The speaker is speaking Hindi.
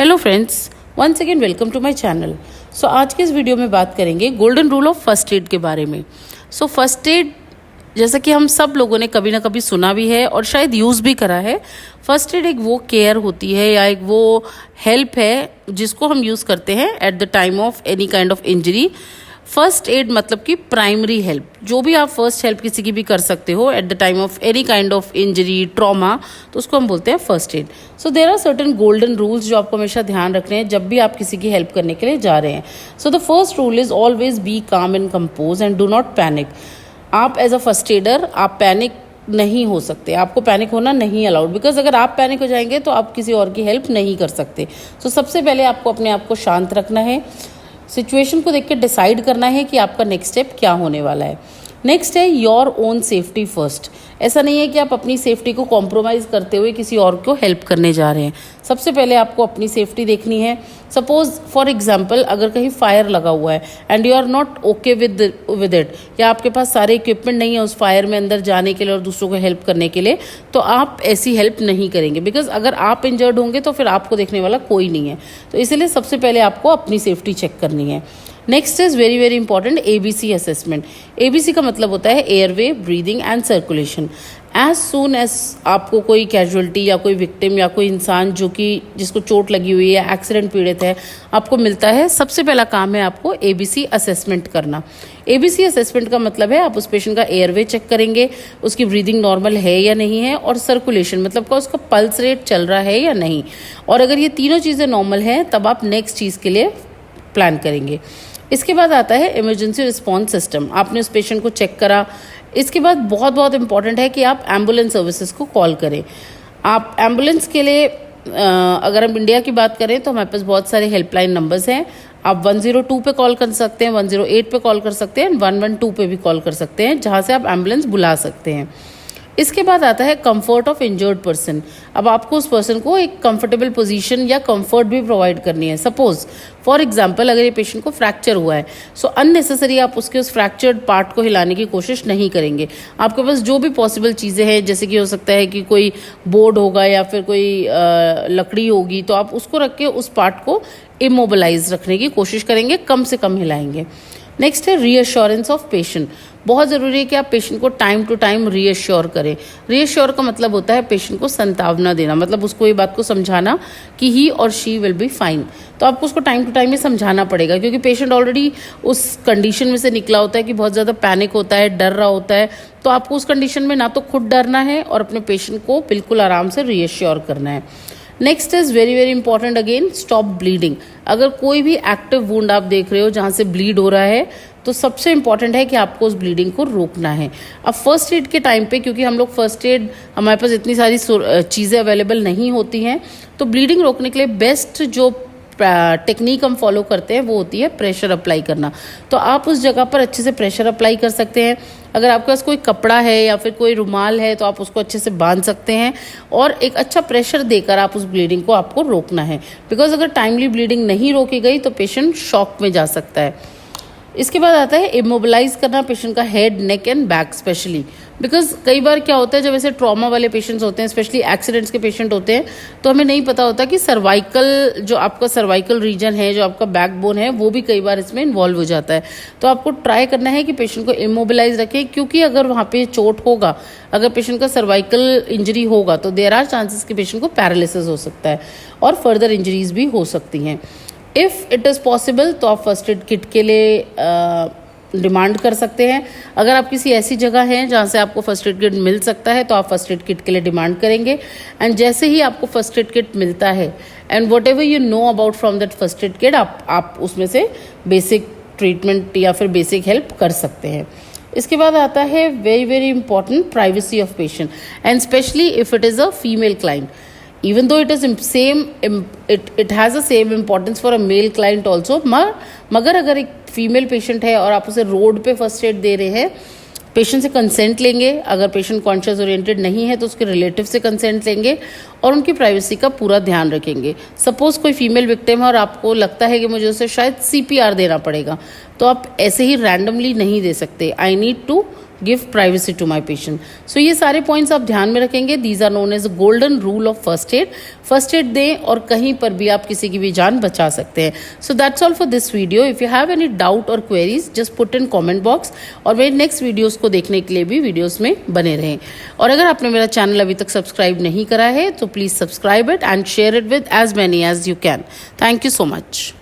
Hello friends, once again welcome to my channel. So आज के इस वीडियो में बात करेंगे golden rule of first aid के बारे में। सो फर्स्ट एड जैसा कि हम सब लोगों ने कभी ना कभी सुना भी है और शायद यूज़ भी करा है। फर्स्ट एड एक वो केयर होती है या एक वो हेल्प है जिसको हम यूज़ करते हैं eight the time of any kind of injury. First aid मतलब कि प्राइमरी हेल्प, जो भी आप फर्स्ट हेल्प किसी की भी कर सकते हो at the time of any kind of injury, trauma, तो उसको हम बोलते हैं first aid. So there are certain golden rules जो आपको हमेशा ध्यान रखने हैं जब भी आप किसी की हेल्प करने के लिए जा रहे हैं। So the first rule is always be calm and compose and do not panic. आप एज अ फर्स्ट एडर आप पैनिक नहीं हो सकते, आपको पैनिक होना नहीं अलाउड, बिकॉज अगर आप पैनिक हो जाएंगे तो आप किसी और की हेल्प नहीं कर सकते। सो सबसे पहले आपको अपने आप को शांत रखना है, सिचुएशन को देख के डिसाइड करना है कि आपका नेक्स्ट स्टेप क्या होने वाला है। नेक्स्ट है योर ओन सेफ्टी फर्स्ट। ऐसा नहीं है कि आप अपनी सेफ्टी को कॉम्प्रोमाइज़ करते हुए किसी और को हेल्प करने जा रहे हैं। सबसे पहले आपको अपनी सेफ्टी देखनी है। सपोज फॉर एग्जांपल अगर कहीं फायर लगा हुआ है and you are not okay with it, या आपके पास सारे इक्विपमेंट नहीं है उस फायर में अंदर जाने के लिए और दूसरों को हेल्प करने के लिए, तो आप ऐसी हेल्प नहीं करेंगे, बिकॉज अगर आप इंजर्ड होंगे तो फिर आपको देखने वाला कोई नहीं है। तो इसलिए सबसे पहले आपको अपनी सेफ्टी चेक करनी है। Next is very very important ABC assessment. ABC का मतलब होता है airway, breathing and circulation. As soon as आपको कोई कैजुअलिटी या कोई विक्टिम या कोई इंसान जो कि जिसको चोट लगी हुई है, एक्सीडेंट पीड़ित है, आपको मिलता है, सबसे पहला काम है आपको ABC असेसमेंट करना। ABC असेसमेंट का मतलब है आप उस पेशेंट का एयरवे चेक करेंगे, उसकी ब्रीदिंग नॉर्मल है या नहीं है, और सर्कुलेशन मतलब का उसका पल्स रेट चल रहा है या नहीं। और अगर ये तीनों चीज़ें नॉर्मल हैं तब आप नेक्स्ट चीज़ के लिए प्लान करेंगे। इसके बाद आता है इमरजेंसी रिस्पॉन्स सिस्टम। आपने उस पेशेंट को चेक करा, इसके बाद बहुत बहुत इंपॉर्टेंट है कि आप एम्बुलेंस सर्विसेज को कॉल करें। आप एम्बुलेंस के लिए अगर हम इंडिया की बात करें तो हमारे पास बहुत सारे हेल्पलाइन नंबर्स हैं। आप 102 पे कॉल कर सकते हैं, 108 पे कॉल कर सकते हैं, 112 पे भी कॉल कर सकते हैं, जहाँ से आप एम्बुलेंस बुला सकते हैं। इसके बाद आता है कंफर्ट ऑफ इंजर्ड पर्सन। अब आपको उस पर्सन को एक कंफर्टेबल पोजीशन या कंफर्ट भी प्रोवाइड करनी है। सपोज फॉर एग्जांपल अगर ये पेशेंट को फ्रैक्चर हुआ है, सो अननेसेसरी आप उसके उस फ्रैक्चर्ड पार्ट को हिलाने की कोशिश नहीं करेंगे। आपके पास जो भी पॉसिबल चीज़ें हैं, जैसे कि हो सकता है कि कोई बोर्ड होगा या फिर कोई लकड़ी होगी, तो आप उसको रख के उस पार्ट को इमोबिलाइज रखने की कोशिश करेंगे, कम से कम हिलाएंगे। नेक्स्ट है रीअश्योरेंस ऑफ पेशेंट। बहुत ज़रूरी है कि आप पेशेंट को टाइम टू टाइम रीअश्योर करें। रीअश्योर का मतलब होता है पेशेंट को संतावना देना, मतलब उसको ये बात को समझाना कि ही और शी विल बी फाइन। तो आपको उसको टाइम टू टाइम ये समझाना पड़ेगा, क्योंकि पेशेंट ऑलरेडी उस कंडीशन में से निकला होता है कि बहुत ज़्यादा पैनिक होता है, डर रहा होता है। तो आपको उस कंडीशन में ना तो खुद डरना है और अपने पेशेंट को बिल्कुल आराम से रीअश्योर करना है। Next is very very important again, stop bleeding. अगर कोई भी एक्टिव वुंड आप देख रहे हो जहाँ से ब्लीड हो रहा है, तो सबसे इंपॉर्टेंट है कि आपको उस ब्लीडिंग को रोकना है। अब फर्स्ट एड के टाइम पे, क्योंकि हम लोग फर्स्ट एड हमारे पास इतनी सारी चीज़ें अवेलेबल नहीं होती हैं, तो ब्लीडिंग रोकने के लिए बेस्ट जो टेक्निक हम फॉलो करते हैं वो होती है प्रेशर अप्लाई करना। तो आप उस जगह पर अच्छे से प्रेशर अप्लाई कर सकते हैं। अगर आपके पास कोई कपड़ा है या फिर कोई रुमाल है तो आप उसको अच्छे से बांध सकते हैं और एक अच्छा प्रेशर देकर आप उस ब्लीडिंग को आपको रोकना है, बिकॉज अगर टाइमली ब्लीडिंग नहीं रोकी गई तो पेशेंट शॉक में जा सकता है। इसके बाद आता है इमोबिलाइज करना पेशेंट का head, neck and back specially, because कई बार क्या होता है जब ऐसे ट्रॉमा वाले पेशेंट्स होते हैं, स्पेशली एक्सीडेंट्स के पेशेंट होते हैं, तो हमें नहीं पता होता कि सर्वाइकल जो आपका सर्वाइकल रीजन है, जो आपका बैकबोन है, वो भी कई बार इसमें इन्वॉल्व हो जाता है। तो आपको ट्राई करना है कि पेशेंट को इमोबिलाइज रखें, क्योंकि अगर वहाँ पे चोट होगा, अगर पेशेंट का सर्वाइकल इंजरी होगा तो देयर आर चांसेस कि पेशेंट को पैरालिसिस हो सकता है और फर्दर इंजरीज भी हो सकती हैं। इफ़ इट इज़ पॉसिबल तो आप फर्स्ट एड किट के लिए डिमांड कर सकते हैं। अगर आप किसी ऐसी जगह हैं जहाँ से आपको फर्स्ट एड किट मिल सकता है तो आप फर्स्ट एड किट के लिए डिमांड करेंगे। एंड जैसे ही आपको फर्स्ट एड किट मिलता है and what ever you know about from that first aid kit, आप उसमें से बेसिक ट्रीटमेंट या फिर बेसिक हेल्प कर सकते हैं। इसके बाद आता है very very important privacy of patient, and specially if it is a female client. Even though it is it has the same importance for a male client also, मगर अगर एक फीमेल पेशेंट है और आप उसे रोड पे फर्स्ट एड दे रहे हैं, पेशेंट से कंसेंट लेंगे। अगर पेशेंट कॉन्शियस ओरिएंटेड नहीं है तो उसके रिलेटिव से कंसेंट लेंगे और उनकी प्राइवेसी का पूरा ध्यान रखेंगे। सपोज कोई फीमेल विक्टिम है और आपको लगता है कि मुझे उसे शायद CPR देना पड़ेगा, तो आप ऐसे ही रैंडमली नहीं दे सकते। I need to give privacy to my patient. So ये सारे पॉइंट्स आप ध्यान में रखेंगे। These are known as golden rule of first aid. First aid दें और कहीं पर भी आप किसी की भी जान बचा सकते हैं। So that's all for this video. If you have any doubt और queries just put in comment box, और मेरे नेक्स्ट वीडियोज़ को देखने के लिए भी वीडियोज़ में बने रहें। और अगर आपने मेरा चैनल अभी तक सब्सक्राइब नहीं करा है तो please subscribe it and share it with as many as you can. Thank you so much.